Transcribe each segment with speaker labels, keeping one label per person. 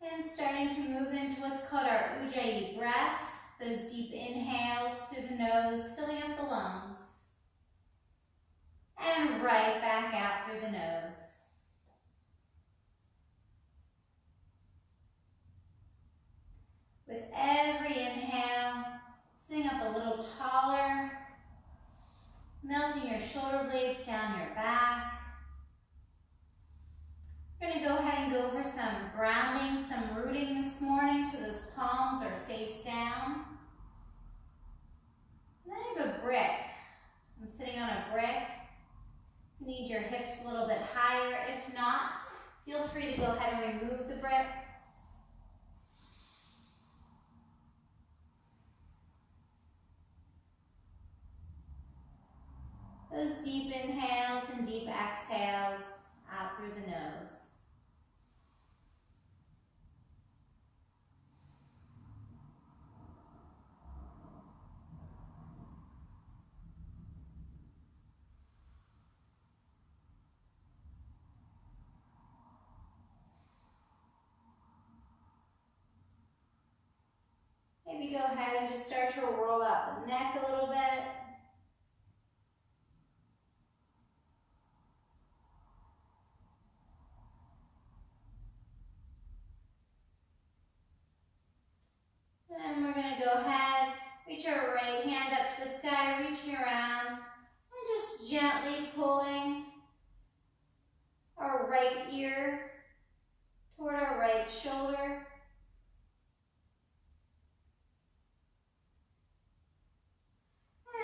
Speaker 1: And starting to move into what's called our Ujjayi breath. Those deep inhales through the nose, filling up the lungs. And right back out through the nose. With every inhale, sitting up a little taller, melting your shoulder blades down your back. We're going to go ahead and go for some grounding, some rooting this morning so those palms are face down. And I have a brick. I'm sitting on a brick. You need your hips a little bit higher. If not, feel free to go ahead and remove the brick. Those deep inhales and deep exhales out through the nose. Maybe go ahead and just start to roll out the neck a little bit. And we're going to go ahead, reach our right hand up to the sky, reaching around, and just gently pulling our right ear toward our right shoulder.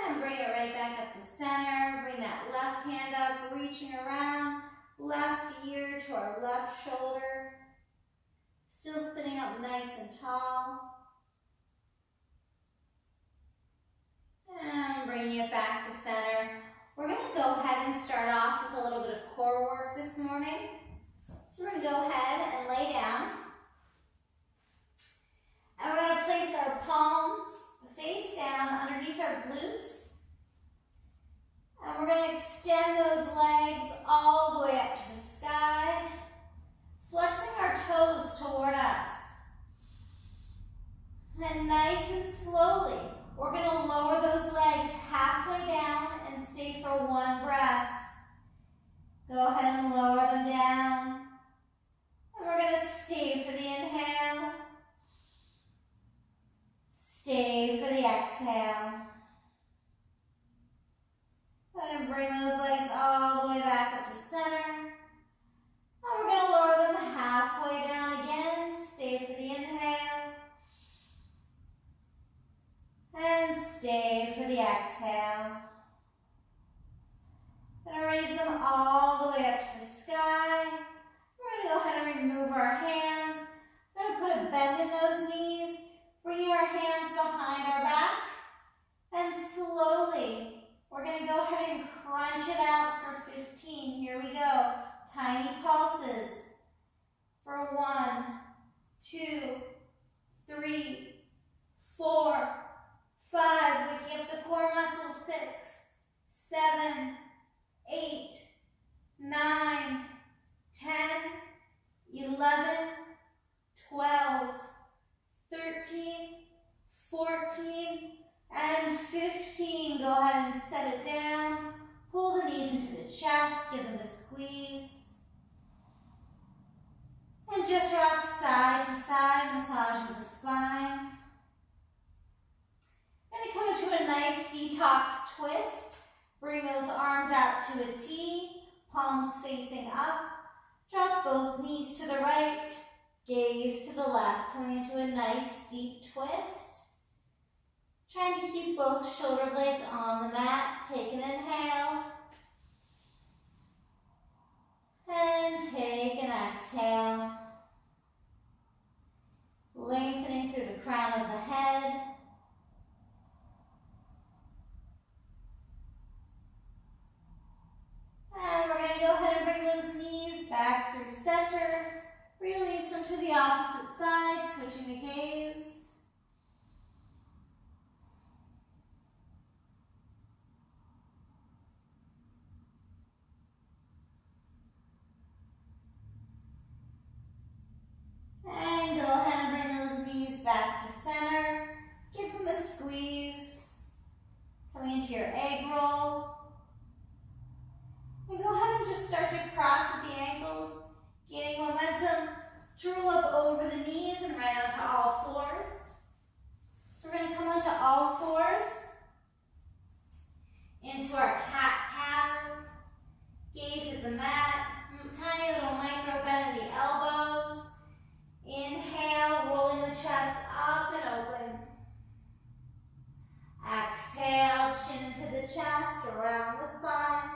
Speaker 1: And bring it right back up to center. Bring that left hand up, reaching around, left ear to our left shoulder. Still sitting up nice and tall. And bringing it back to center. We're going to go ahead and start off with a little bit of core work this morning. So we're going to go ahead and lay down. And we're going to place our palms face down underneath our glutes. And we're going to extend those legs all the way up to the sky, flexing our toes toward us. Then nice and slowly, we're going to lower those legs halfway down and stay for one breath. Go ahead and lower them down. And we're going to stay for the inhale. Stay for the exhale. Go ahead and bring those legs all the way back up to center. And we're going to lower them halfway down again. Stay for the inhale. And stay for the exhale. Going to raise them all the way up to the sky. We're going to go ahead and remove our hands. We're going to put a bend in those knees. Bring our hands behind our back. And slowly, we're going to go ahead and crunch it out for 15. Here we go. Tiny pulses. For 1, 2, 3, 4, 5, waking up the core muscles, 6, 7, 8, 9, 10, 11, 12, 13, 14, and 15. Go ahead and set it down. Pull the knees into the chest, give them a squeeze. And just rock side to side, massaging the spine. Going to come into a nice detox twist. Bring those arms out to a T, palms facing up. Drop both knees to the right, gaze to the left. Coming into a nice deep twist. Trying to keep both shoulder blades on the mat. Take an inhale. And take an exhale. Lengthening through the crown of the head. And we're going to go ahead and bring those knees back through center. Release them to the opposite side, switching the gaze. And over the knees and right onto all fours. So we're going to come onto all fours, into our cat-cows, gaze at the mat, tiny little micro bend in the elbows. Inhale, rolling the chest up and open. Exhale, chin to the chest, around the spine.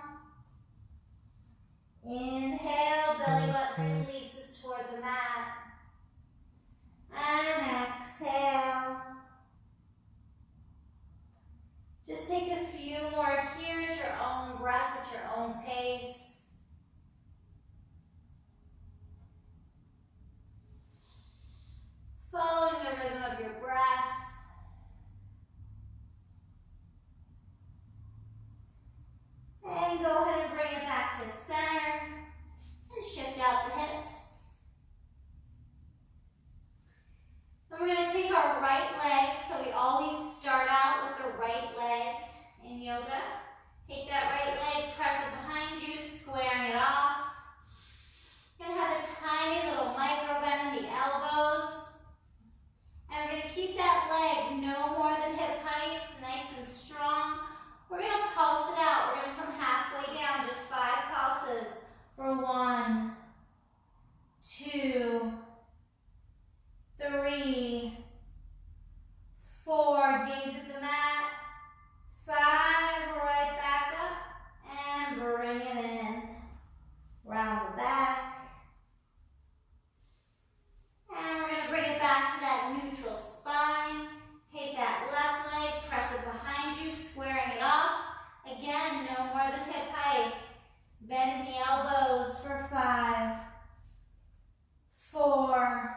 Speaker 1: Inhale, belly button releases toward the mat. And exhale. Just take a few more here at your own breath, at your own pace. Following the rhythm of your breath. And go ahead and bring it back to center and shift out the hips. And we're going to take our right leg, so we always start out with the right leg in yoga. Take that right leg, press it behind you, squaring it off. You're going to have a tiny little micro bend in the elbows. And we're going to keep that leg no more than hip height, nice and strong. We're going to pulse it out. We're going to come halfway down, just 5 pulses. For 1, 2, 3, 4, gaze at the mat. 5, right back up, and bring it in. Round the back. And we're going to bring it back to that neutral spine. Take that left leg, press it behind you, squaring it off. Again, no more than hip height. Bend in the elbows for 5, 4,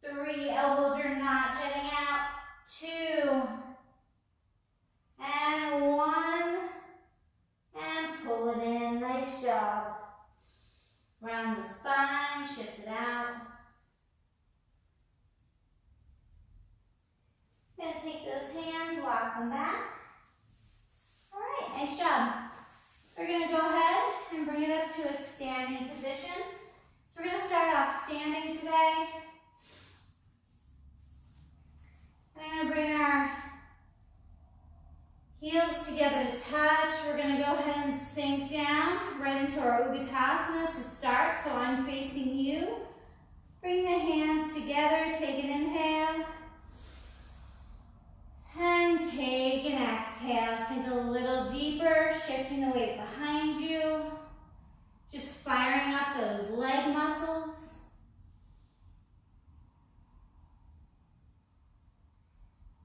Speaker 1: 3, elbows are not jetting out, 2, and 1, and pull it in, nice job. Round the spine, shift it out. Gonna take those hands, walk them back. All right, nice job. We're gonna go ahead and bring it up to a standing position. So we're gonna start off standing today. We're gonna bring our heels together to touch. We're gonna go ahead and sink down right into our Utkatasana to start. So I'm facing you. Bring the hands together, take an inhale. And take an exhale, sink a little deeper, shifting the weight behind you. Just firing up those leg muscles.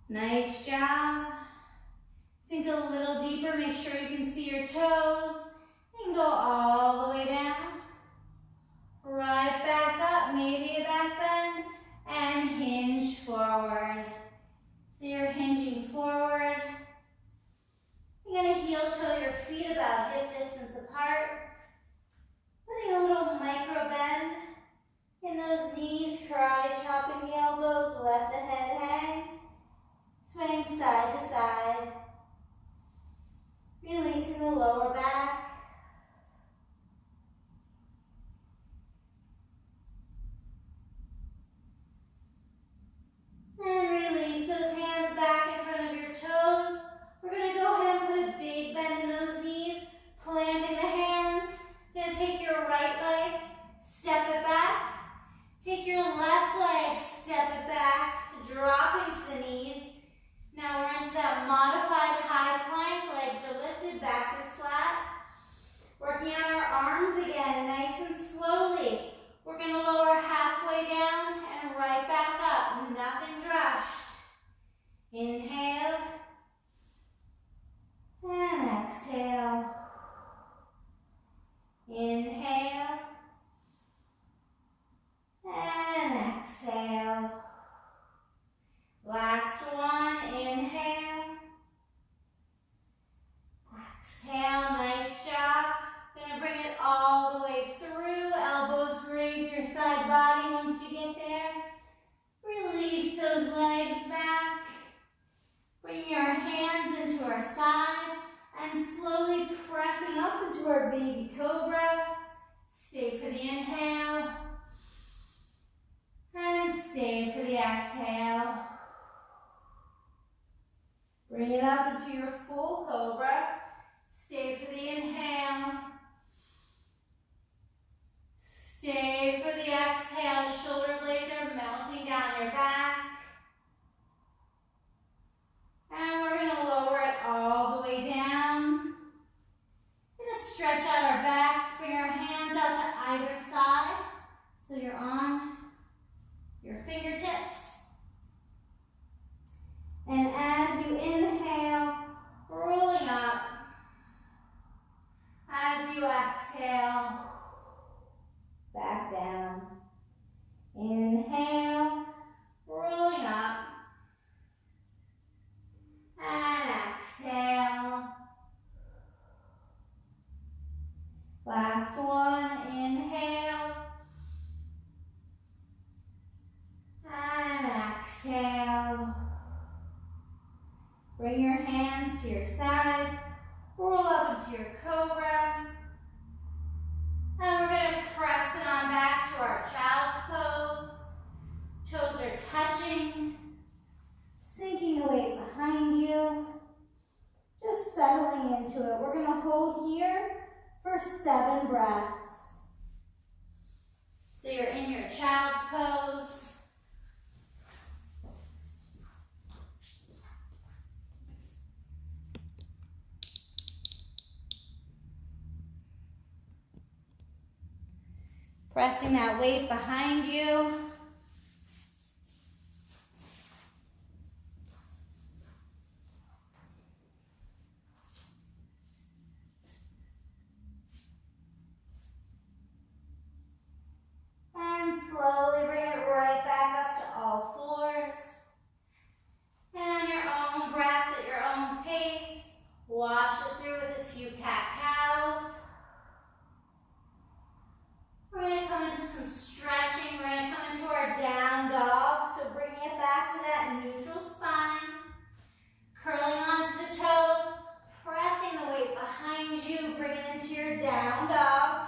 Speaker 1: Nice job. Sink a little deeper, make sure you can see your toes. And go all the way down. Right back up, maybe a back bend. And hinge forward. So you're hinging forward. You're going to heel toe your feet about hip distance apart. Putting a little micro bend in those knees, karate chopping the elbows, let the head hang. Swing side to side. Releasing the lower back. And release those hands back in front of your toes. We're going to go ahead and put a big bend in those knees, planting the hands. You're going to take your right leg, step it back. Take your left leg, step it back, dropping to the knees. Now we're into that modified high plank. Legs are lifted, back is flat. Working on our arms again, nice and slowly. We're going to lower halfway down and right back up. Nothing's rushed. Inhale. And exhale. Inhale. And exhale. Last one, inhale. Exhale, nice job. Gonna bring exhale. Bring it up into your full cobra. Stay for the inhale. Stay for the exhale. Shoulder blades are melting down your back. And we're going to lower it all the way down. We're going to stretch out our backs. Bring our hands out to either side. So you're on your fingertips. And as you inhale, rolling up. As you exhale, back down. Inhale, rolling up. And exhale. Last one, inhale. And exhale. Bring your hands to your sides. Roll up into your cobra. And we're going to press it on back to our child's pose. Toes are touching. Sinking the weight behind you. Just settling into it. We're going to hold here for 7 breaths. So you're in your child's pose. Pressing that weight behind you. And slowly bring it right back up to all fours. And on your own breath, at your own pace, wash it through with a few cat-cows. We're going to come into some stretching. We're going to come into our down dog. So bringing it back to that neutral spine. Curling onto the toes. Pressing the weight behind you. Bring it into your down dog.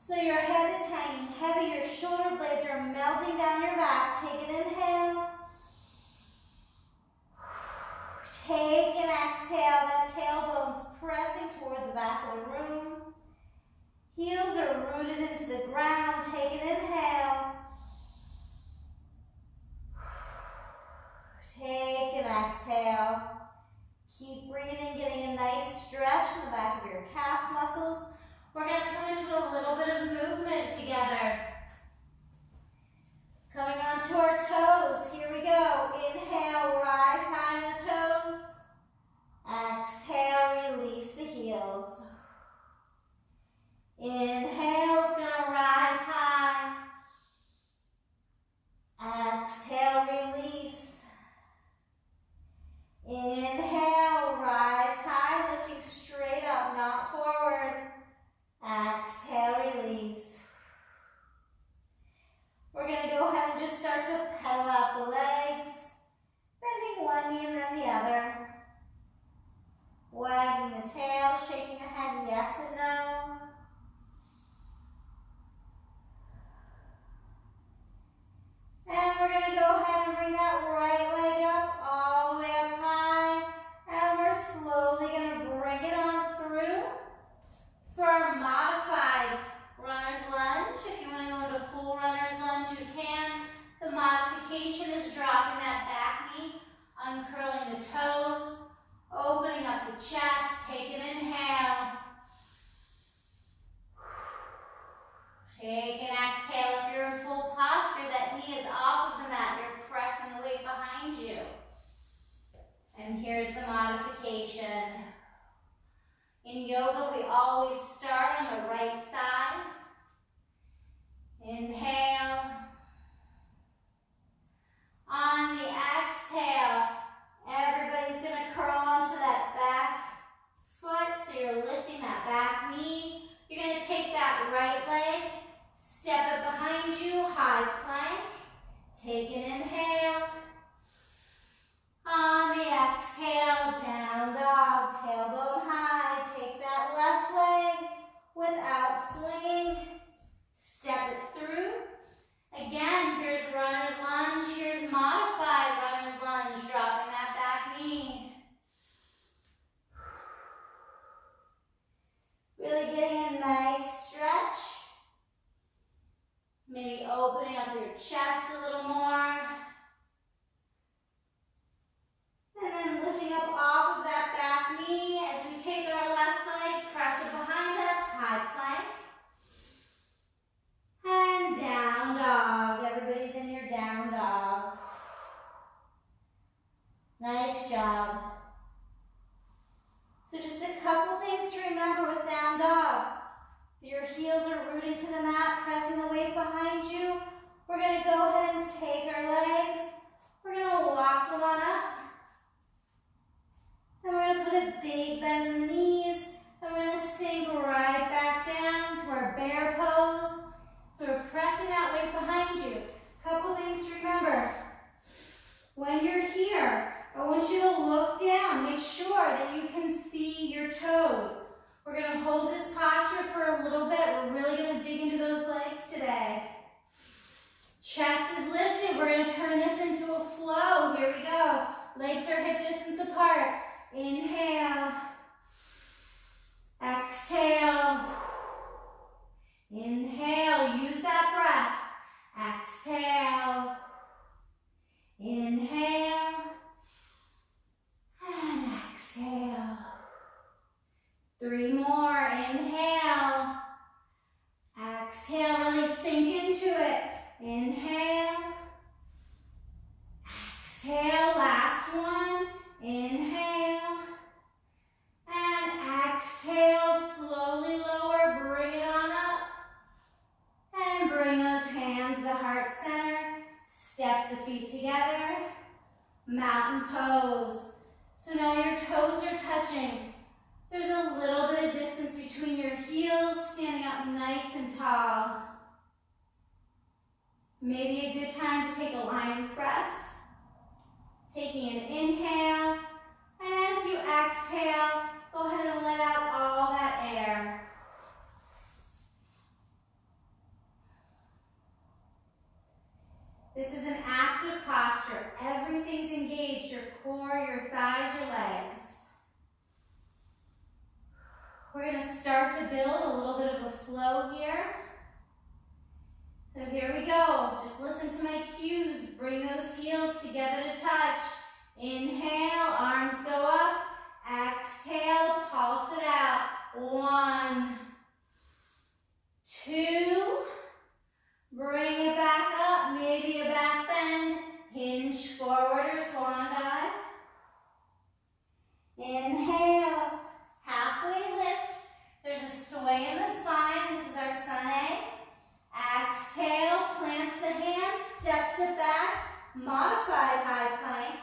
Speaker 1: So your head is hanging heavy. Your shoulder blades are melting down your back. Take an inhale. Take an exhale. That tailbone's pressing toward the back of the room. Heels are rooted into the ground. Take an inhale. Take an exhale. Keep breathing, getting a nice stretch in the back of your calf muscles. We're going to come into a little bit of movement together. Coming onto our toes. Here we go. Inhale, rise high on the toes. Exhale, release the heels. Inhale is going to Maybe opening up your chest a little more. And then lifting up off of that back knee as we take our left leg, press it behind us, high plank. And down dog. Everybody's in your down dog. Nice job. So just a couple things to remember with down dog. Your heels are rooted to the mat, pressing the weight behind you. We're going to go ahead and take our legs. We're going to walk them on up. And we're going to put a big bend in the knees. And we're going to sink right back down to our bear pose. So we're pressing that weight behind you. Couple things to remember. When you're here, I want you to look down. Make sure that you can see your toes. We're going to hold this posture for a little bit. We're really going to dig into those legs today. Chest is lifted. We're going to turn this into a flow. Here we go. Legs are hip distance apart. Inhale. Exhale. Inhale. Use that breath. Exhale. Inhale. And exhale. 3 more. Inhale. Exhale. Really sink into it. Inhale. Exhale. Last one. Inhale. And exhale. Slowly lower. Bring it on up. And bring those hands to heart center. Step the feet together. Mountain pose. So now your toes are touching. There's a little bit of distance between your heels, standing up nice and tall. Maybe a good time to take a lion's breath. Taking an inhale, and as you exhale, go ahead and let out all that air. This is an active posture. Everything's engaged, your core, your thighs, your legs. We're going to start to build a little bit of a flow here. So here we go. Just listen to my cues. Bring those heels together to touch. Inhale, arms go up. Exhale, pulse it out. 1, 2. Bring it back up. Maybe a back bend. Hinge forward or swan dive. Inhale. Halfway lift. There's a sway in the spine. This is our sun A. Exhale, plants the hands, steps it back, modified high plank.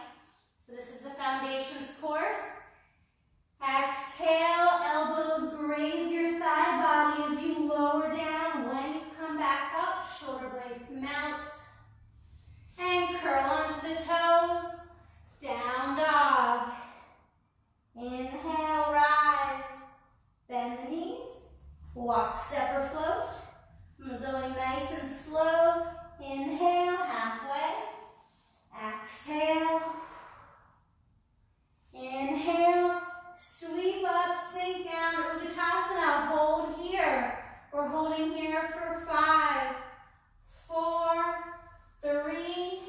Speaker 1: So this is the foundations course. Exhale, elbows graze your side body as you lower down. When you come back up, shoulder blades mount. And curl onto the toes. Down dog. Inhale, rise. Bend the knees. Walk, step, or float. I'm going nice and slow. Inhale, halfway. Exhale. Inhale. Sweep up, sink down. Uttanasana. Hold here. We're holding here for 5, 4, 3,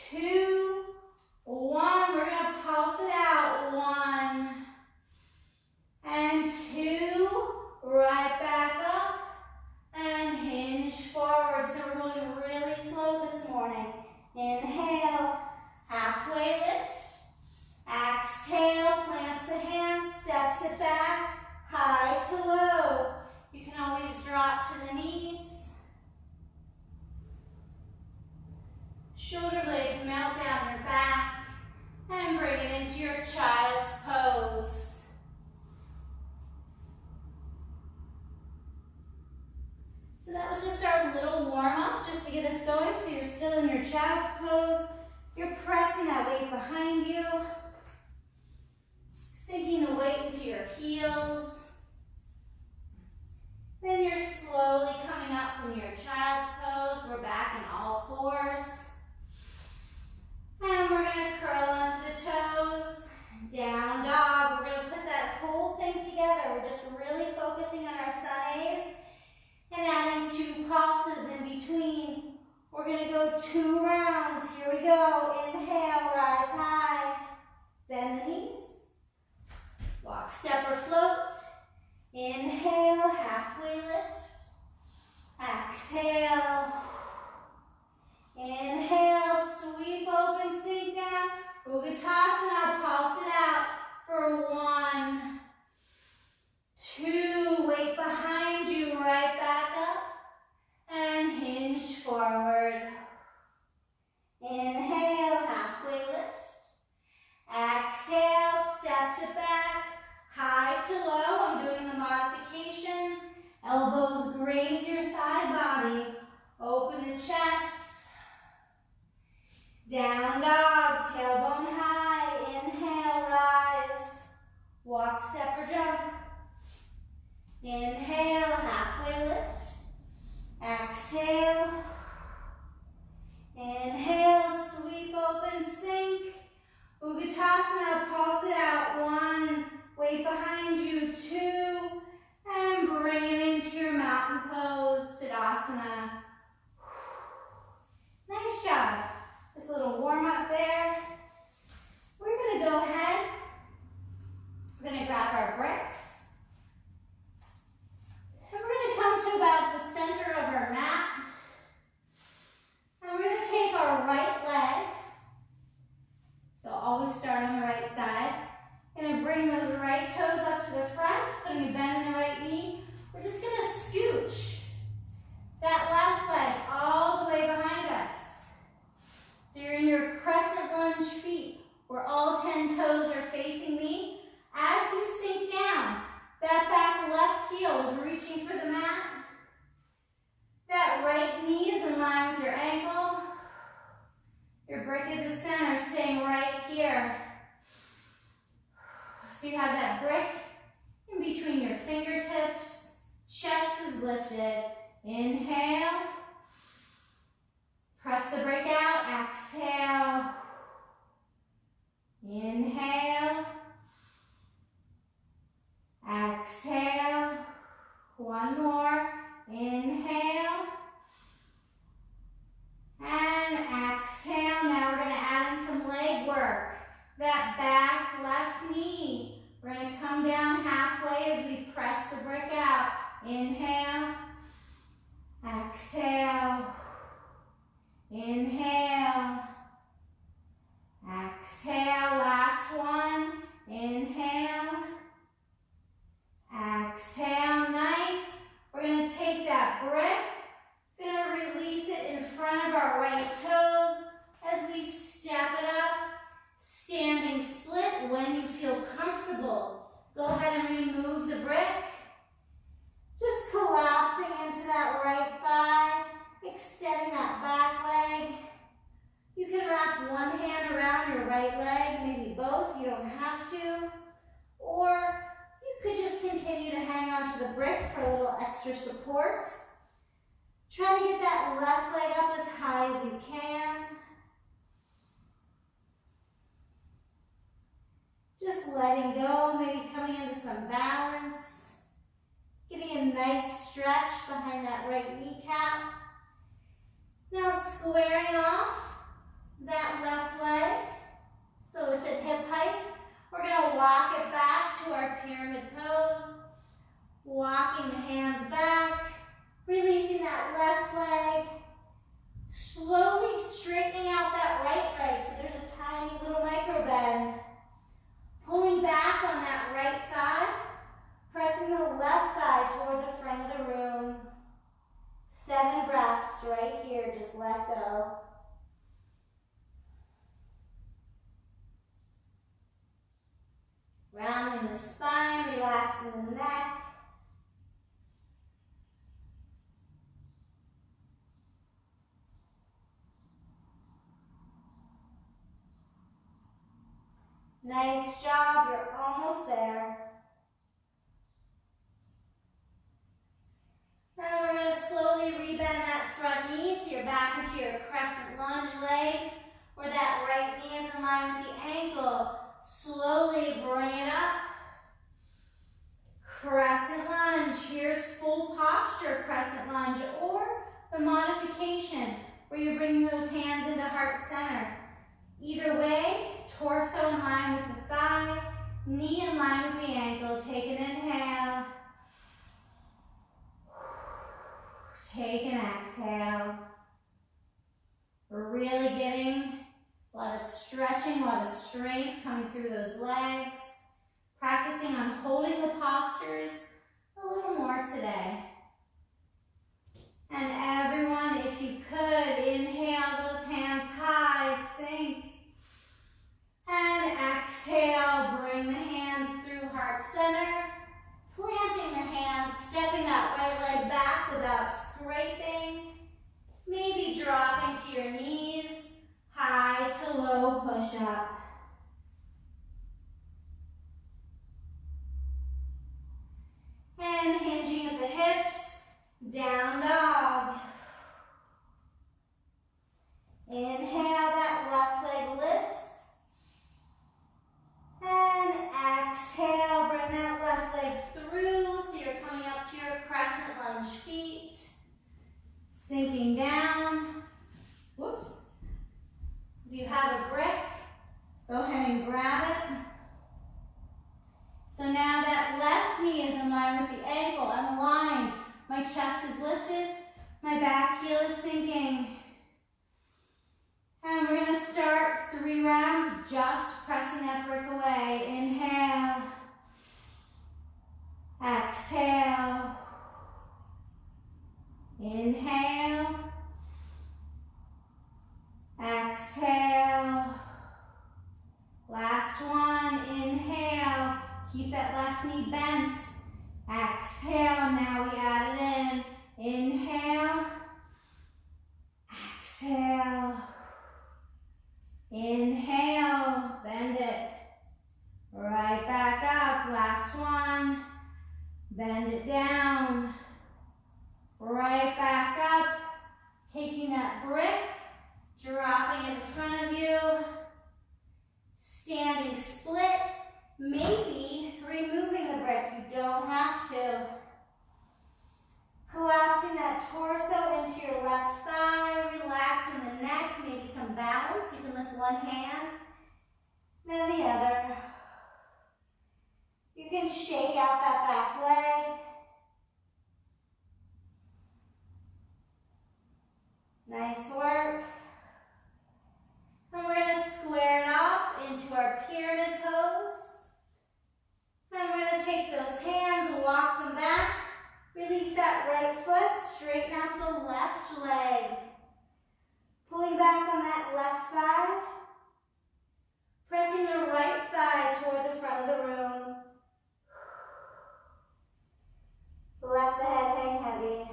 Speaker 1: 2, 1. We're going to pulse it out. 1 and 2. Right back up. And hinge forward. So we're going really slow this morning. Inhale, halfway lift. Exhale, plants the hands, steps it back, high to low. You can always drop to the knees. Shoulder blades melt down your back. And bring it into your child's pose. So that was just our little warm-up, just to get us going. So you're still in your child's pose. You're pressing that weight behind you. Sinking the weight into your heels. Then you're slowly coming up from your child's pose. We're back in all fours. And we're going to curl onto the toes. Down dog. We're going to put that whole thing together. We're just really focusing on our sun A's. And adding 2 pulses in between. We're going to go 2 rounds. Here we go. Inhale, rise high. Bend the knees. Walk, step, or float. Inhale, halfway lift. Exhale. Inhale, sweep open, sink down. Utkatasana, pulse it out for 1, 2. Weight behind you, right back up. And hinge forward. Inhale, halfway lift. Exhale, steps it back. High to low, I'm doing the modifications. Elbows graze your side body. Open the chest. Down dog, tailbone high. Inhale, rise. Walk, step, or jump. Inhale, halfway lift. Exhale. Inhale, sweep open, sink. Utkatasana, pulse it out. 1, weight behind you. 2, and bring it into your mountain pose, Tadasana. Nice job. This little warm up there. We're going to go ahead. We're going to grab our bricks. And we're going to come to about the center of our mat. And we're going to take our right leg. So always start on the right side. Going to bring those right toes up to the front, putting a bend in the right knee. We're just going to scooch that left leg all the way behind us. So you're in your crescent lunge feet, where all 10 toes are facing me. As you sink down, that back left heel is reaching for the mat. That right knee is in line with your ankle. Your brick is at center, staying right here. So you have that brick in between your fingertips. Chest is lifted. Inhale. Press the brick out. Exhale. Inhale. Exhale. 1 more. Inhale. And exhale. Now we're going to add in some leg work. That back left knee. We're going to come down halfway as we press the brick out. Inhale. Exhale. Inhale. Exhale. Last one. Inhale. Exhale. Nice. We're going to take that brick. Going to release it in front of our right toes as we step it up. Standing split when you feel comfortable. Go ahead and remove the brick. Just collapsing into that right thigh, extending that back leg. You can wrap one hand around your right leg, maybe both, you don't have to. Or you could just continue to hang onto the brick for a little extra support. Try to get that left leg up as high as you can. Just letting go, maybe coming into some balance. Getting a nice stretch behind that right kneecap. Now squaring off that left leg so it's at hip height. We're going to walk it back to our pyramid pose. Walking the hands back, releasing that left leg. Slowly straightening out that right leg so there's a tiny little micro bend. Pulling back on that right thigh, pressing the left thigh toward the front of the room. 7 breaths right here, just let go. Rounding the spine, relaxing the neck. Nice job, you're almost there. Now we're going to slowly rebend that front knee so you're back into your crescent lunge legs, where that right knee is in line with the ankle. Slowly bring it up. Crescent lunge. Here's full posture crescent lunge, or the modification where you knee in line with the ankle. Take an inhale. Take an exhale. We're really getting a lot of stretching, a lot of strength coming through those legs. Practicing on holding the postures a little more today. And everyone, if you could, inhale those hands high, sink. And exhale, bring the hands through heart center. Planting the hands, stepping that right leg back without scraping. Maybe dropping to your knees, high to low push-up. And hinging at the hips, down dog. Inhale, that left leg lifts. And exhale, bring that left leg through so you're coming up to your crescent lunge feet. Sinking down. Whoops. If you have a brick, go ahead and grab it. So now that left knee is in line with the ankle. I'm aligned. My chest is lifted. My back heel is sinking. And we're going to start 3 rounds just pressing that brick away. Inhale. Exhale. Inhale. Exhale. Last one. Inhale. Keep that left knee bent. Exhale. Now we add it in. Inhale. Exhale. Inhale. Bend it. Right back up. Last one. Bend it down. Right back up. Taking that brick. Dropping it in front of you. Standing split. Maybe removing the brick. You don't have to. Collapsing that torso into your left thigh. Relaxing the neck. Maybe some balance. You can lift one hand, then the other. You can shake out that back leg. Nice work. And we're going to square it off into our pyramid pose. And we're going to take those hands, walk them back. Release that right foot, straighten out the left leg. Pulling back on that left thigh. Pressing the right thigh toward the front of the room. Let the head hang heavy.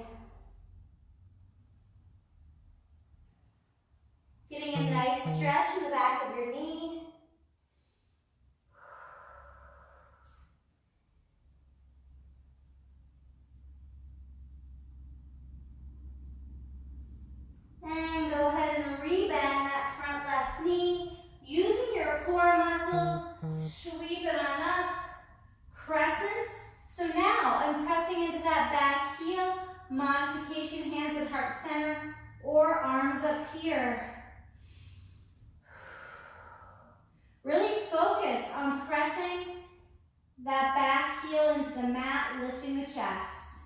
Speaker 1: Getting a nice stretch in the back of your knee. And go ahead and rebend that front left knee. Using your core muscles, sweep it on up. Crescent. So now I'm pressing into that back heel. Modification, hands at heart center or arms up here. Really focus on pressing that back heel into the mat, lifting the chest.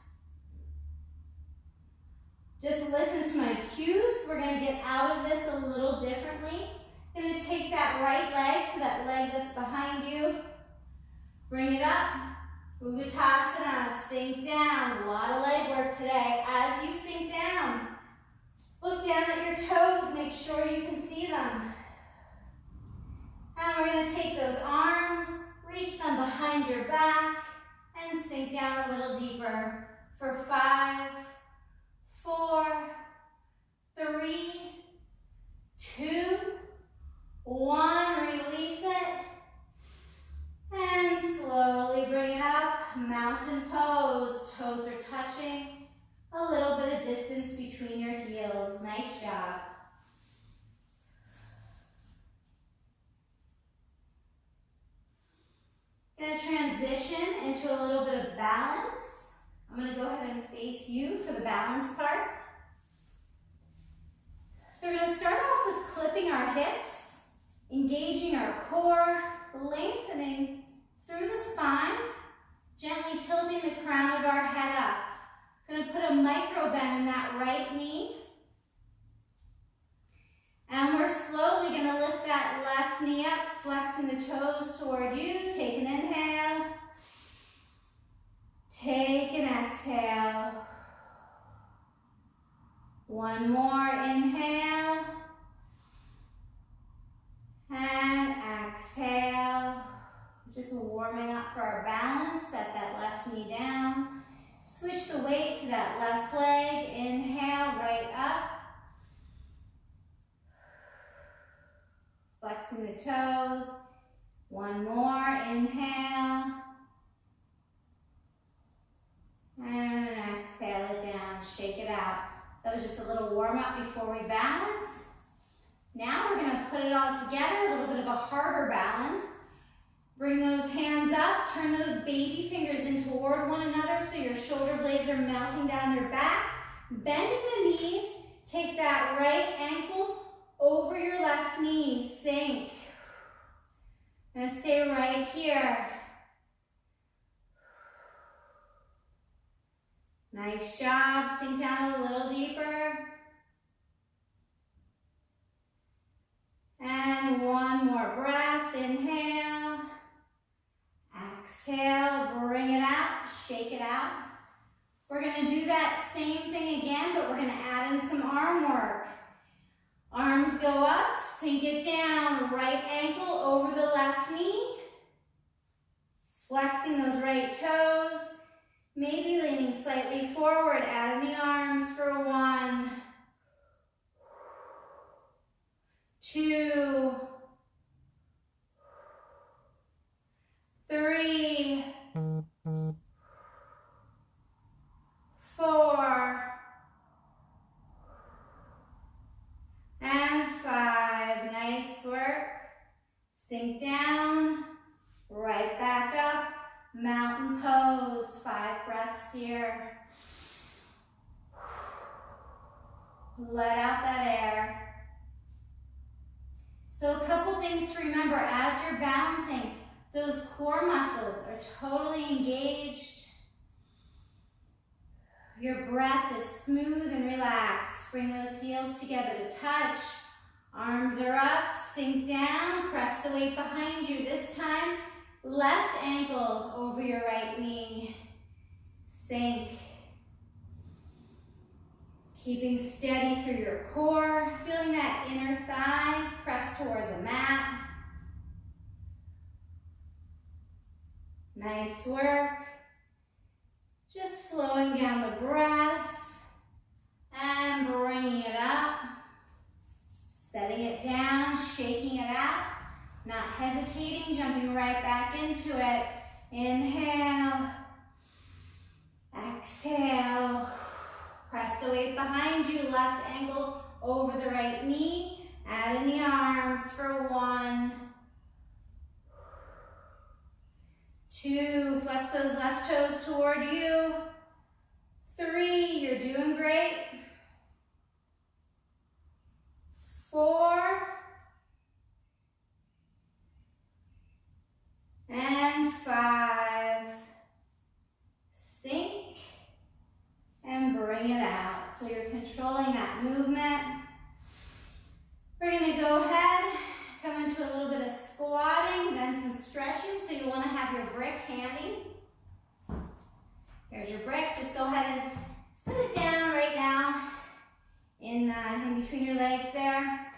Speaker 1: Just listen to my cues. We're going to get out of this a little differently. Going to take that right leg, so that leg that's behind you. Bring it up. Uttanasana, sink down. A lot of leg work today. As you sink down, look down at your toes. Make sure you can see them. And we're going to take those arms, reach them behind your back, and sink down a little deeper for 5, 4, 3, 2, 1. Release it. And slowly bring it up. Mountain pose. Toes are touching. A little bit of distance between your heels. Nice job. Going to transition into a little bit of balance. I'm going to go ahead and face you for the balance part. So we're going to start off with clipping our hips, engaging our core, lengthening right knee. And we're slowly going to lift that left knee up, flexing the toes toward you. Take an inhale. Take an exhale. One more inhale. And exhale. Just warming up for our balance. Set that left knee down. Switch the weight to that left leg. Inhale, right up. Flexing the toes. One more, inhale. And exhale it down, shake it out. That was just a little warm up before we balance. Now we're gonna put it all together, a little bit of a harder balance. Bring those hands up, turn those baby fingers in toward one another so your shoulder blades are melting down your back. Bending the knees, take that right ankle over your left knee, sink. I'm gonna stay right here. Nice job, sink down a little deeper. And one more breath, inhale. Exhale, bring it out, shake it out. We're gonna do that same thing again, but we're gonna add in some arm work. Arms go up, sink it down, right ankle over the left knee. Flexing those right toes, maybe leaning slightly forward, add in the arms for 1, 2, 3, 4, and 5. Nice work. Sink down, right back up, mountain pose. 5 breaths here. Let out that air. So a couple things to remember as you're balancing. Those core muscles are totally engaged. Your breath is smooth and relaxed. Bring those heels together to touch. Arms are up, sink down, press the weight behind you. This time, left ankle over your right knee. Sink. Keeping steady through your core, feeling that inner thigh press toward the mat. Nice work. Just slowing down the breath and bringing it up. Setting it down, shaking it out. Not hesitating, jumping right back into it. Inhale. Exhale. Press the weight behind you, left ankle over the right knee. Add in the arms for 1, 2, flex those left toes toward you. 3, you're doing great. 4, and 5. Sink. And bring it out. So you're controlling that movement. We're gonna go ahead, come into a little bit of squatting, then some stretching. So you wanna have your brick handy. Here's your brick. Just go ahead and set it down right now in between your legs there.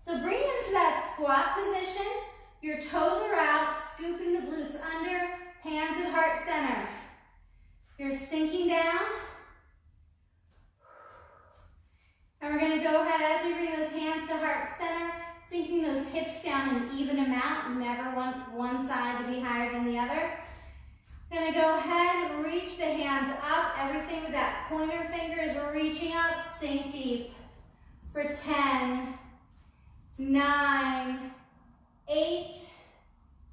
Speaker 1: So bring it into that squat position. Your toes are out, scooping the glutes under, hands at heart center. You're sinking down. And we're gonna go ahead as we bring those hands to heart center, sinking those hips down an even amount, never one side to be higher than the other. Gonna go ahead and reach the hands up, everything with that pointer finger is reaching up, sink deep for 10, 9, 8,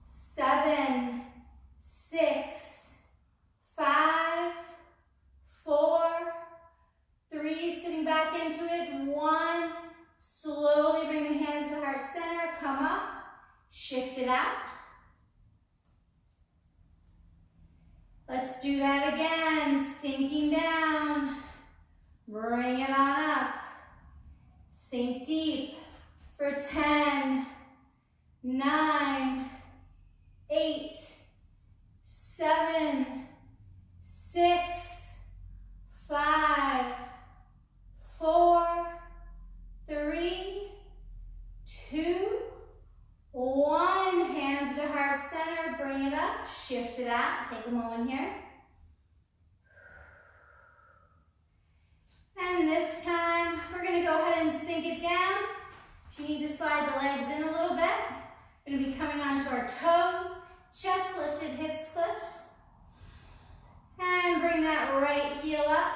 Speaker 1: 7, 6, 5, 4, 3, sitting back into it, 1, slowly bring the hands to heart center, come up, shift it out. Let's do that again, sinking down, Bring it on up. Sink deep for 10, 9, 8, 7, 6, 5, 4, 3, 2, 1. Hands to heart center. Bring it up. Shift it out. Take a moment here. And this time, we're going to go ahead and sink it down. If you need to slide the legs in a little bit, we're going to be coming onto our toes, chest lifted, hips clipped. And bring that right heel up.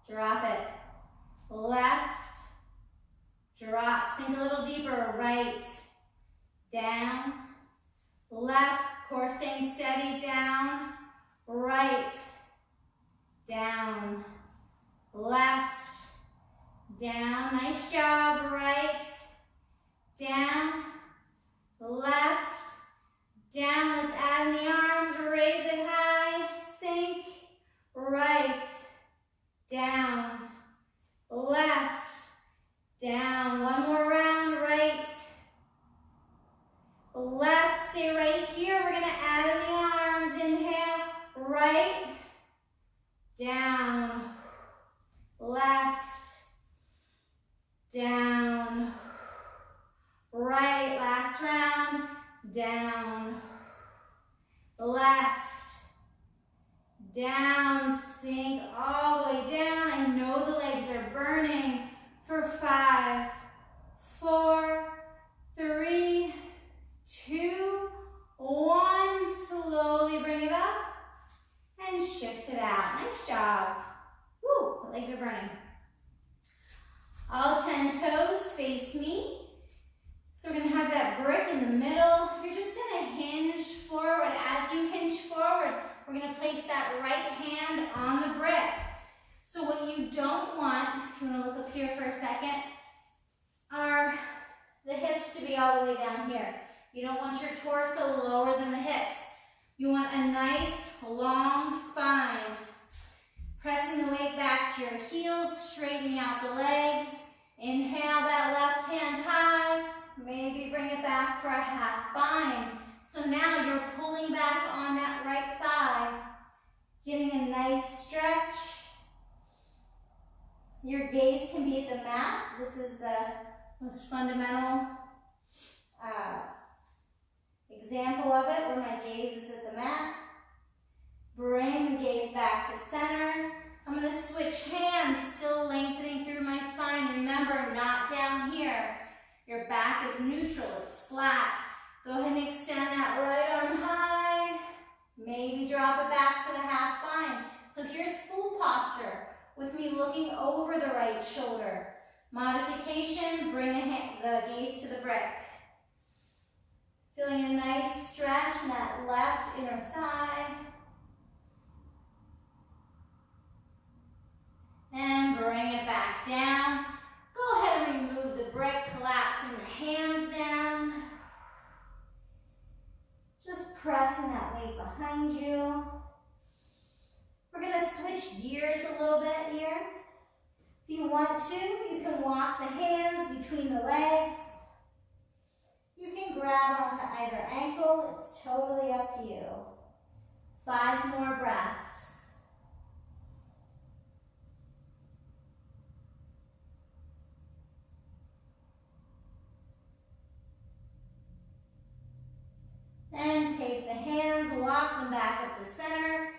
Speaker 1: Drop it. Left, drop, sink a little deeper, right, down, left, core staying steady, down, right, down, left, down, nice job, right, down, left, down, let's add in the arms, raise it high, sink, right, down, left, down, one more round, right, left, stay right here, we're gonna add in the arms, inhale, right, down, left, down, right, last round, down, left, down, sink all the way down. I know the legs are burning for 5, 4, 3, 2, 1. Slowly bring it up and shift it out. Nice job. Woo, the legs are burning. All 10 toes face me. So we're going to have that brick in the middle. You're just going to hinge forward. As you hinge forward, we're going to place that right hand on the brick. So what you don't want, if you want to look up here for a second, are the hips to be all the way down here. You don't want your torso lower than the hips. You want a nice long spine. Pressing the weight back to your heels, straightening out the legs. Inhale that left hand high. Maybe bring it back for a half bind. So now you're pulling back on that right thigh. Getting a nice stretch. Your gaze can be at the mat. This is the most fundamental example of it, where my gaze is at the mat. Bring the gaze back to center. I'm going to switch hands, still lengthening through my spine. Remember, not down here. Your back is neutral, it's flat. Go ahead and extend that right arm high. Maybe drop it back for the half bind. So here's full posture with me looking over the right shoulder. Modification, bring the gaze to the brick. Feeling a nice stretch in that left inner thigh. And bring it back down. Go ahead and remove the brick, collapsing the hands down. Just pressing that weight behind you. We're going to switch gears a little bit here. If you want to, you can walk the hands between the legs. You can grab onto either ankle. It's totally up to you. 5 more breaths. And take the hands, walk them back up to center.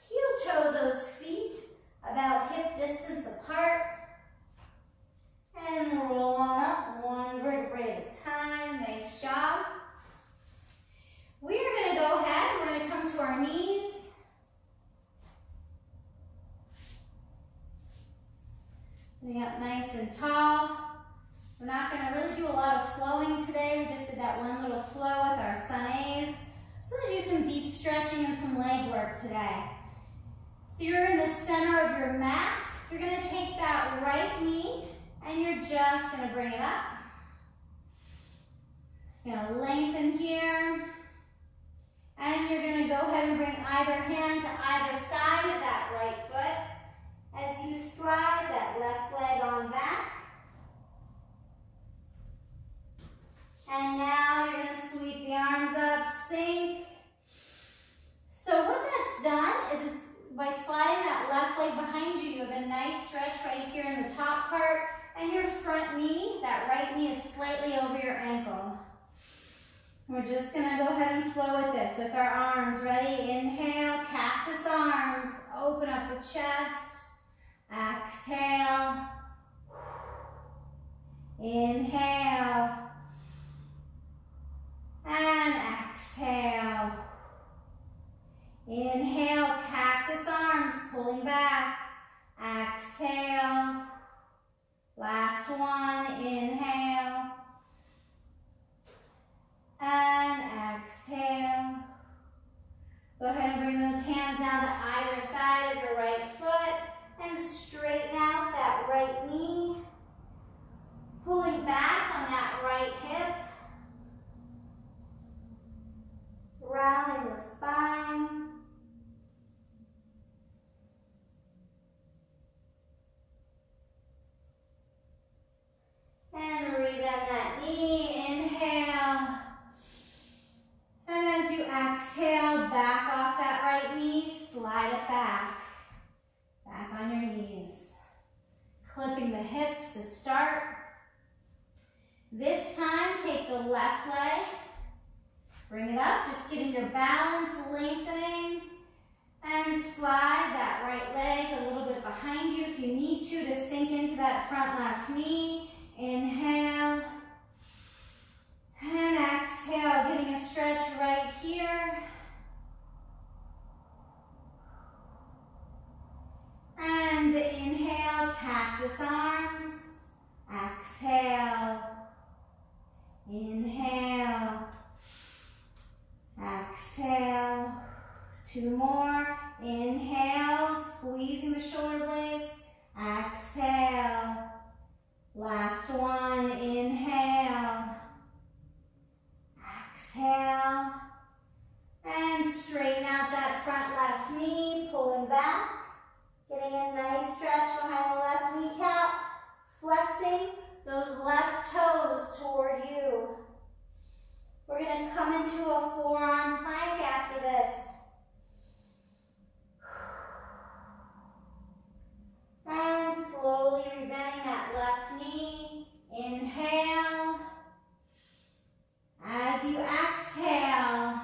Speaker 1: Heel toe those feet about hip distance apart. And roll on up, one vertebrae at a time. Nice job. We are going to go ahead, we're going to come to our knees. Getting up nice and tall. We're not going to really do a lot of flowing today. We just did that one little flow with our sun A's. Just going to do some deep stretching and some leg work today. So you're in the center of your mat. You're going to take that right knee and you're just going to bring it up. You're going to lengthen here. And you're going to go ahead and bring either hand to either side of that right foot as you nice stretch right here in the top part, and your front knee, that right knee is slightly over your ankle. We're just gonna go ahead and flow with this with our arms. Ready? Inhale, cactus arms. Open up the chest. Exhale. Inhale. And exhale. Inhale, cactus arms, pulling back. Exhale. Last one, inhale. And exhale. Go ahead and bring those hands down to either side of your right foot and straighten out that right knee. Pulling back on that right hip. Rounding the spine. And rebend that knee, inhale. And as you exhale, back off that right knee, slide it back. Back on your knees. Clipping the hips to start. This time, take the left leg. Bring it up, just getting your balance, lengthening. And slide that right leg a little bit behind you if you need to sink into that front left knee. Inhale. And exhale, getting a stretch right here. And inhale, cactus arms. Exhale. Inhale. Exhale. Two more. Inhale, squeezing the shoulder blades. Exhale. Last one, inhale. Exhale. And straighten out that front left knee, pulling back. Getting a nice stretch behind the left kneecap. Flexing those left toes toward you. We're going to come into a forearm plank after this. And slowly rebending that left knee. Inhale. As you exhale,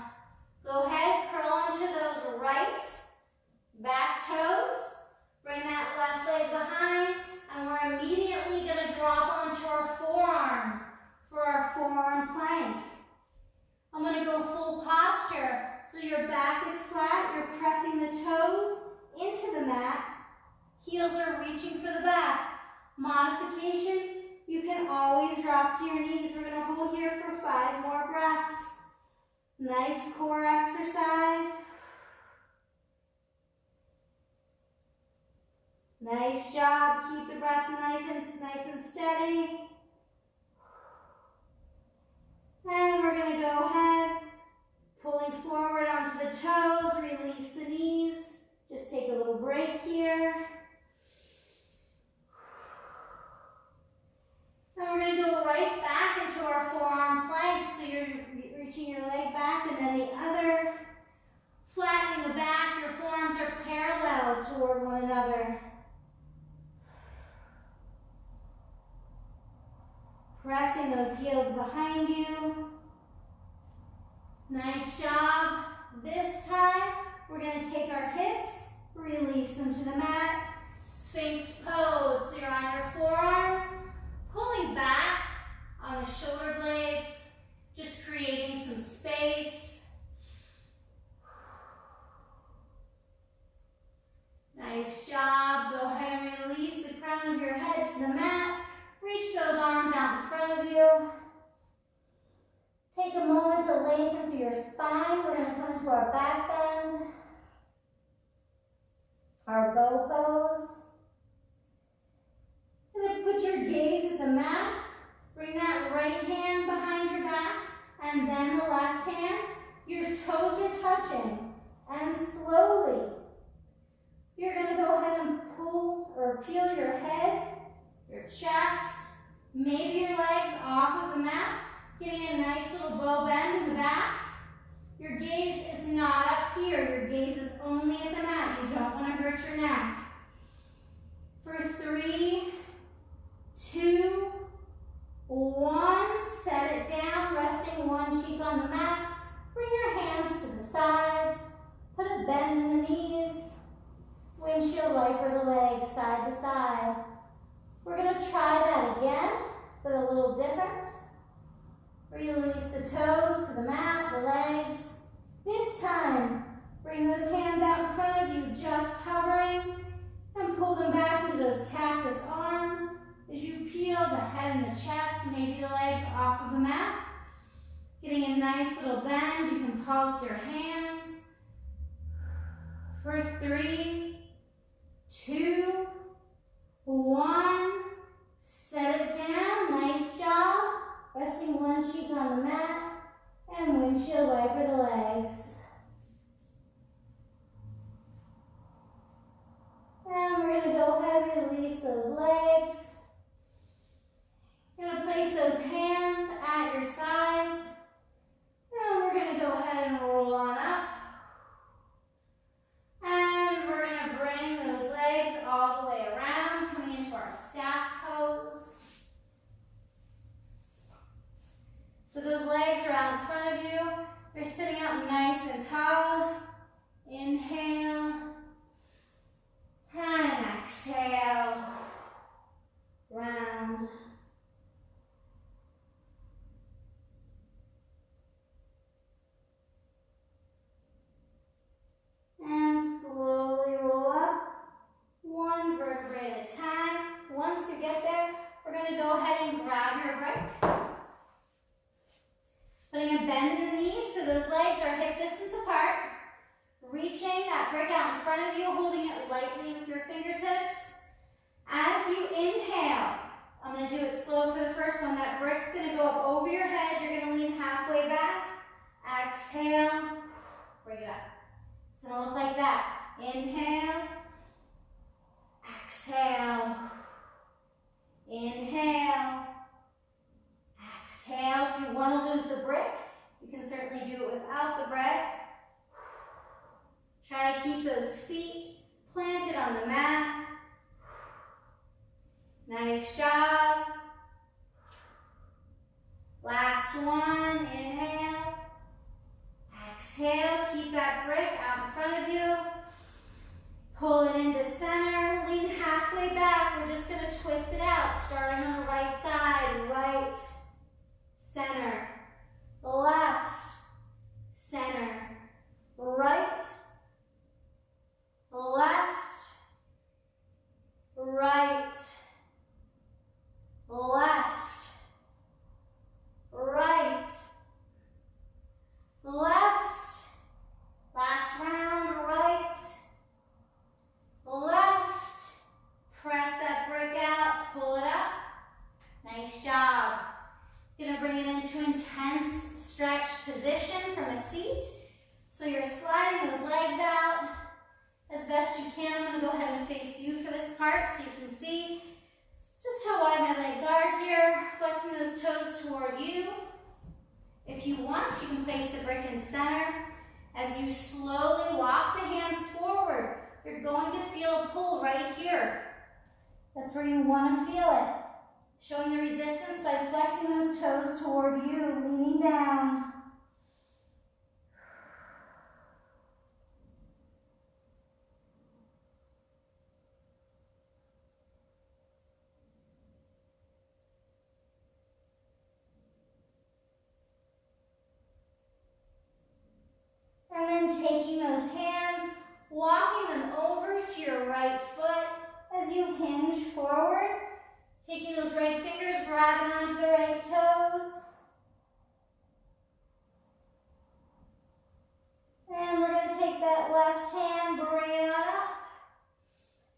Speaker 1: go ahead, curl into those right back toes. Bring that left leg behind, and we're immediately going to drop onto our forearms for our forearm plank. I'm going to go full posture, so your back is flat, you're pressing the toes into the mat. Heels are reaching for the back. Modification, you can always drop to your knees. We're going to hold here for 5 more breaths. Nice core exercise. Nice job. Keep the breath nice and steady. And we're going to go ahead, pulling forward onto the toes, release the knees. Just take a little break here. And we're going to go right back into our forearm plank. So you're reaching your leg back and then the other. Flattening the back, your forearms are parallel toward one another. Pressing those heels behind you. Nice job. This time, we're going to take our hips, release them to the mat. Sphinx pose. So you're on your forearms, pulling back on the shoulder blades, just creating some space. Nice job. Go ahead and release the crown of your head to the mat. Reach those arms out in front of you. Take a moment to lengthen through your spine. We're going to come into our back bend. Our bow pose. Going to put your gaze at the mat. Bring that right hand behind your back and then the left hand. Your toes are touching. And slowly, you're going to go ahead and pull or peel your head, your chest, maybe your legs off of the mat, getting a nice little bow bend in the back. Your gaze is not up here. Your gaze is only at the mat. You don't want to hurt your neck. the mat, the legs. This time, bring those hands out in front of you, just hovering, and pull them back into those cactus arms as you peel the head and the chest, maybe the legs off of the mat. Getting a nice little bend, you can pulse your hands. For 3, 2, 1. Set it down, nice job. Resting one cheek on the mat and windshield wiper the legs. And we're going to go ahead and release those legs. You're going to place those hands at your sides. And we're going to go ahead and roll on up. And we're going to bring those legs all the way around, coming into our staff pose. So those legs are out in front of you. They're sitting up nice and tall. Inhale. And exhale. Round. And slowly roll up. One vertebrae at a time. Once you get there, we're going to go ahead and grab your brick. Putting a bend in the knees so those legs are hip distance apart. Reaching that brick out in front of you, holding it lightly with your fingertips. As you inhale, I'm going to do it slow for the first one. That brick's going to go up over your head. You're going to lean halfway back. Exhale. Bring it up. It's going to look like that. Inhale. Exhale. Inhale. Exhale. If you want to lose the brick, you can certainly do it without the brick. Try to keep those feet planted on the mat. Nice job. Last one. Inhale. Exhale. Keep that brick out in front of you. Pull it into center. Lean halfway back. We're just going to twist it out, starting on the right side. Right. Center, left, center, right, left, right, left, right, left, last round, right, left, press that brick out, pull it up, nice job. You're going to bring it into intense stretch position from a seat. So you're sliding those legs out as best you can. I'm going to go ahead and face you for this part so you can see just how wide my legs are here. Flexing those toes toward you. If you want, you can place the brick in center. As you slowly walk the hands forward, you're going to feel a pull right here. That's where you want to feel it. Showing the resistance by flexing those toes toward you, leaning down. And then taking those hands, walking them over to your right foot as you hinge forward. Taking those right fingers, grabbing onto the right toes. And we're going to take that left hand, bring it on up,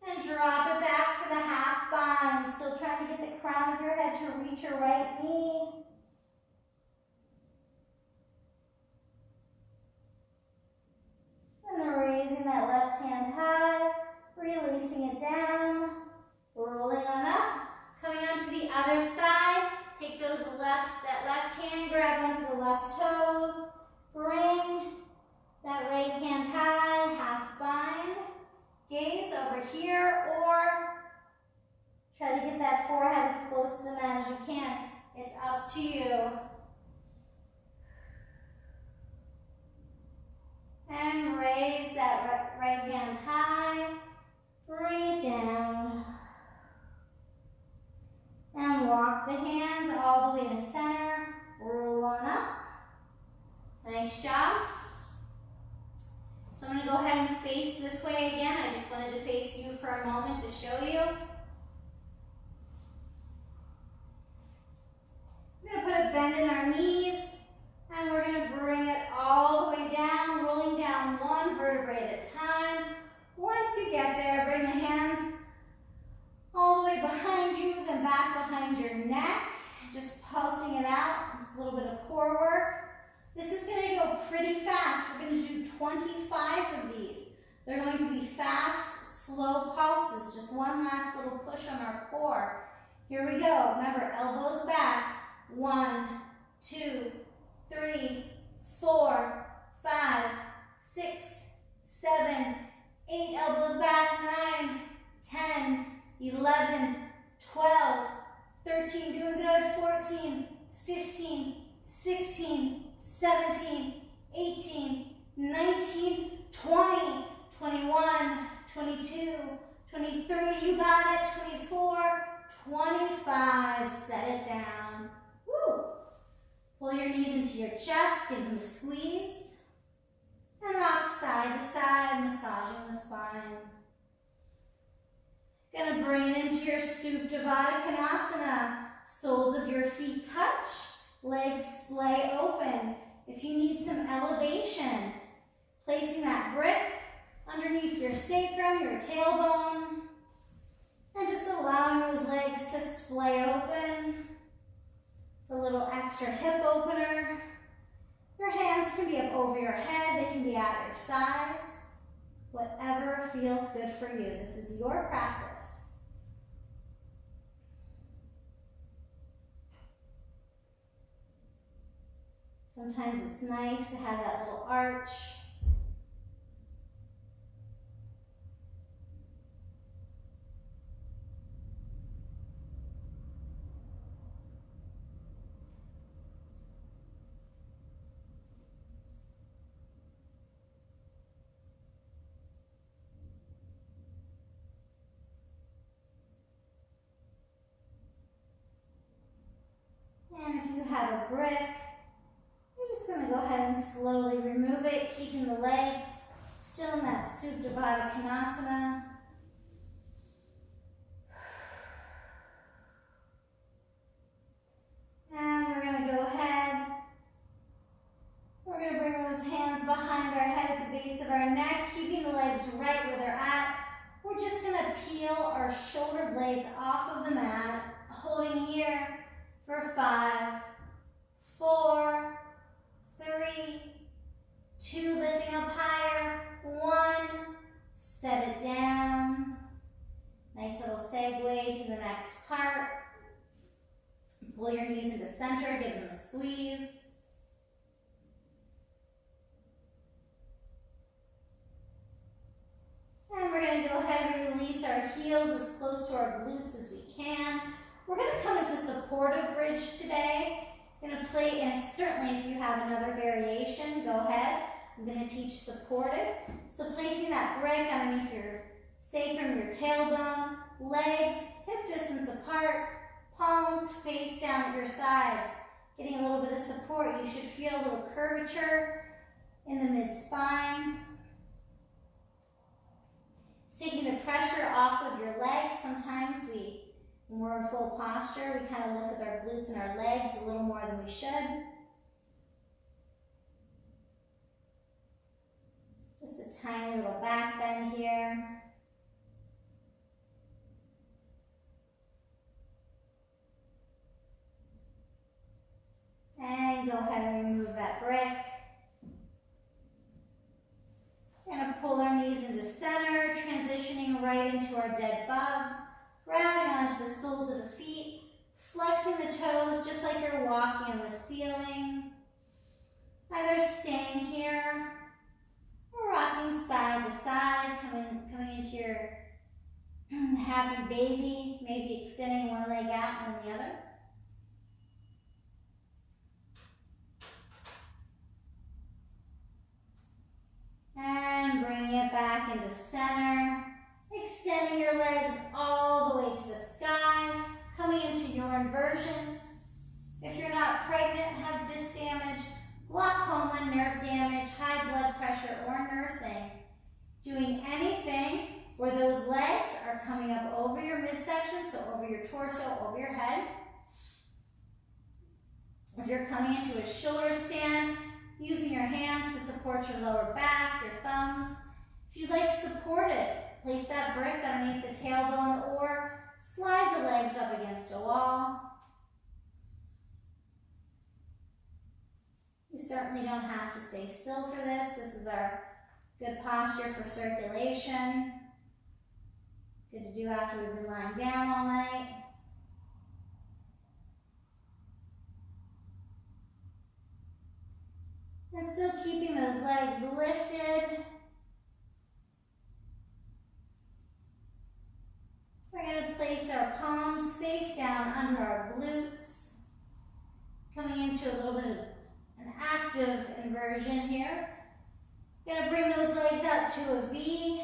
Speaker 1: and drop it back for the half bind. Still trying to get the crown of your head to reach your right knee. And raising that left hand high, releasing it down, rolling on up. Coming onto the other side, take that left hand, grab onto the left toes, bring that right hand high, half bind, gaze over here, or try to get that forehead as close to the mat as you can. It's up to you. And raise that right hand high, bring it down. And walk the hands all the way to center, roll on up. Nice job. So I'm going to go ahead and face this way again. I just wanted to face you for a moment to show you. We're going to put a bend in our knees, and we're going to bring it all the way down, rolling down one vertebrae at a time. Once you get there, bring the hands all the way behind you, then back behind your neck. Just pulsing it out, just a little bit of core work. This is going to go pretty fast. We're going to do 25 of these. They're going to be fast, slow pulses. Just one last little push on our core. Here we go. Remember, elbows back. 1, 2, 3, 4, 5, 6, 7, 8. Elbows back. 9, 10, 11, 12, 13. Doing good. 14, 15, 16, 17, 18, 19, 20, 21, 22, 23, you got it, 24, 25, set it down. Woo! Pull your knees into your chest, give them a squeeze, and rock side to side, massaging the spine. Gonna bring it into your Supta Konasana. Soles of your feet touch, legs splay open. If you need some elevation, placing that brick underneath your sacrum, your tailbone, and just allowing those legs to splay open. A little extra hip opener. Your hands can be up over your head, they can be at your sides. Whatever feels good for you. This is your practice. Sometimes it's nice to have that little arch. And if you have a brick, you're just going to go ahead and slowly remove it, keeping the legs still in that Supta Konasana. And we're going to go ahead. We're going to bring those hands behind our head at the base of our neck, keeping the legs right where they're at. We're just going to peel our shoulder blades off of the mat, holding here for 5, 4, 3, 2, lifting up higher, 1, set it down. Nice little segue to the next part. Pull your knees into center, give them a squeeze. And we're going to go ahead and release our heels as close to our glutes as we can. We're going to come into supportive bridge today. It's going to play, and certainly if you have another variation, go ahead. I'm going to teach supportive. So placing that brick underneath your sacrum, your tailbone, legs hip distance apart, palms face down at your sides. Getting a little bit of support. You should feel a little curvature in the mid-spine. It's taking the pressure off of your legs. Sometimes when we're in full posture, we kind of lift with our glutes and our legs a little more than we should. Just a tiny little back bend here. And go ahead and remove that brick. Gonna pull our knees into center, transitioning right into our dead bug. Grabbing onto the soles of the feet, flexing the toes just like you're walking on the ceiling. Either staying here or rocking side to side, coming into your happy baby, maybe extending one leg out and the other. And bring it back into center. Extending your legs all the way to the sky, coming into your inversion. If you're not pregnant, have disc damage, glaucoma, nerve over your midsection, so over your torso, over your head. If you're coming into a shoulder stand, using your hands to support your lower back, your thumbs. If you'd like to support it, place that brick underneath the tailbone or slide the legs up against a wall. You certainly don't have to stay still for this. This is our good posture for circulation. Good to do after we've been lying down all night. And still keeping those legs lifted. We're going to place our palms face down under our glutes. Coming into a little bit of an active inversion here. Going to bring those legs out to a V,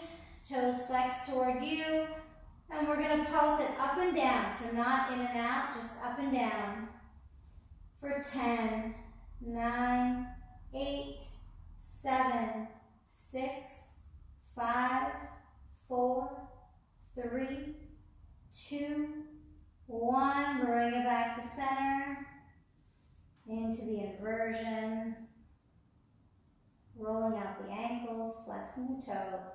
Speaker 1: toes flexed toward you, and we're going to pulse it up and down, so not in and out, just up and down for 10, 9, 8, 7, 6, 5, 4, 3, 2, 1. Bring it back to center, into the inversion. Rolling out the ankles, flexing the toes.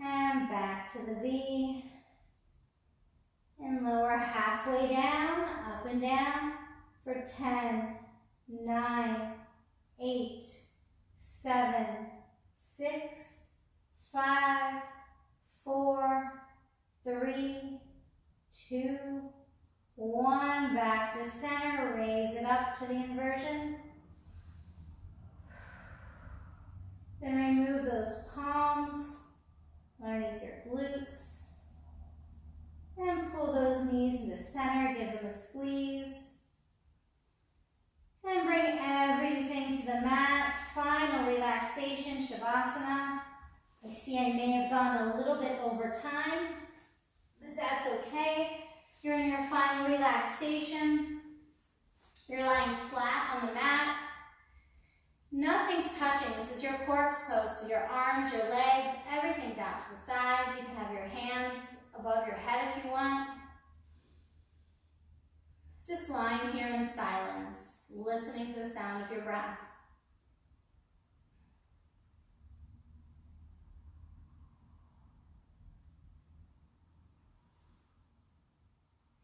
Speaker 1: And back to the V. And lower halfway down, up and down for 10, 9, 8, 7, 6, 5, 4, 3, 2, 1, back to center, raise it up to the inversion. Then remove those palms underneath your glutes. And pull those knees into center, give them a squeeze. And bring everything to the mat. Final relaxation, Shavasana. I see I may have gone a little bit over time, but that's okay. You're in your final relaxation. You're lying flat on the mat. Nothing's touching. This is your corpse pose. So your arms, your legs, everything's out to the sides. You can have your hands above your head if you want. Just lying here in silence, listening to the sound of your breath.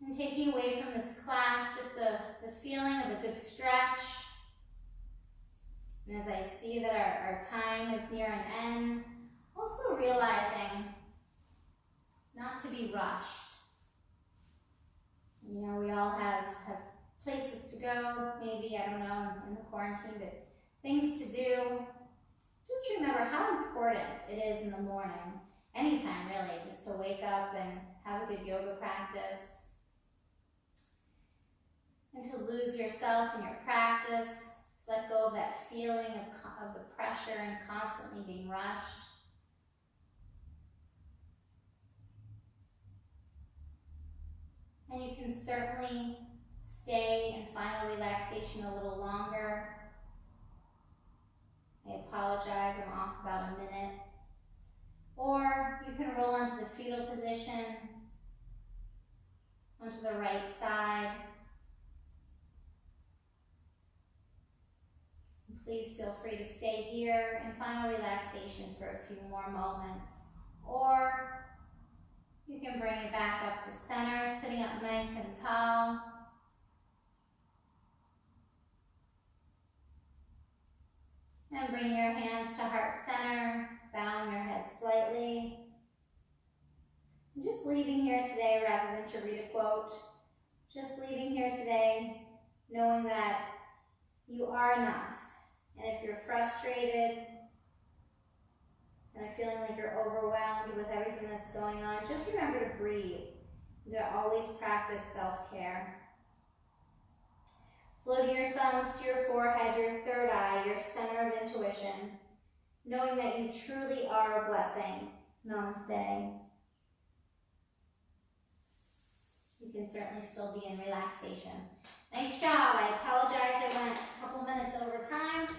Speaker 1: And taking away from this class just the feeling of a good stretch. And as I see that our time is near an end, also realizing not to be rushed. You know, we all have places to go, maybe, I don't know, in the quarantine, but things to do. Just remember how important it is in the morning, anytime really, just to wake up and have a good yoga practice. And to lose yourself in your practice, to let go of that feeling of the pressure and constantly being rushed. And you can certainly stay in final relaxation a little longer. I apologize, I'm off about a minute. Or you can roll onto the fetal position, onto the right side. Please feel free to stay here in final relaxation for a few more moments. Or you can bring it back up to center, sitting up nice and tall. And bring your hands to heart center, bowing your head slightly. And just leaving here today, rather than to read a quote, just leaving here today knowing that you are enough. And if you're frustrated and are feeling like you're overwhelmed with everything that's going on, just remember to breathe and to always practice self-care. Floating your thumbs to your forehead, your third eye, your center of intuition, knowing that you truly are a blessing. Namaste. You can certainly still be in relaxation. Nice job. I apologize I went a couple minutes over time.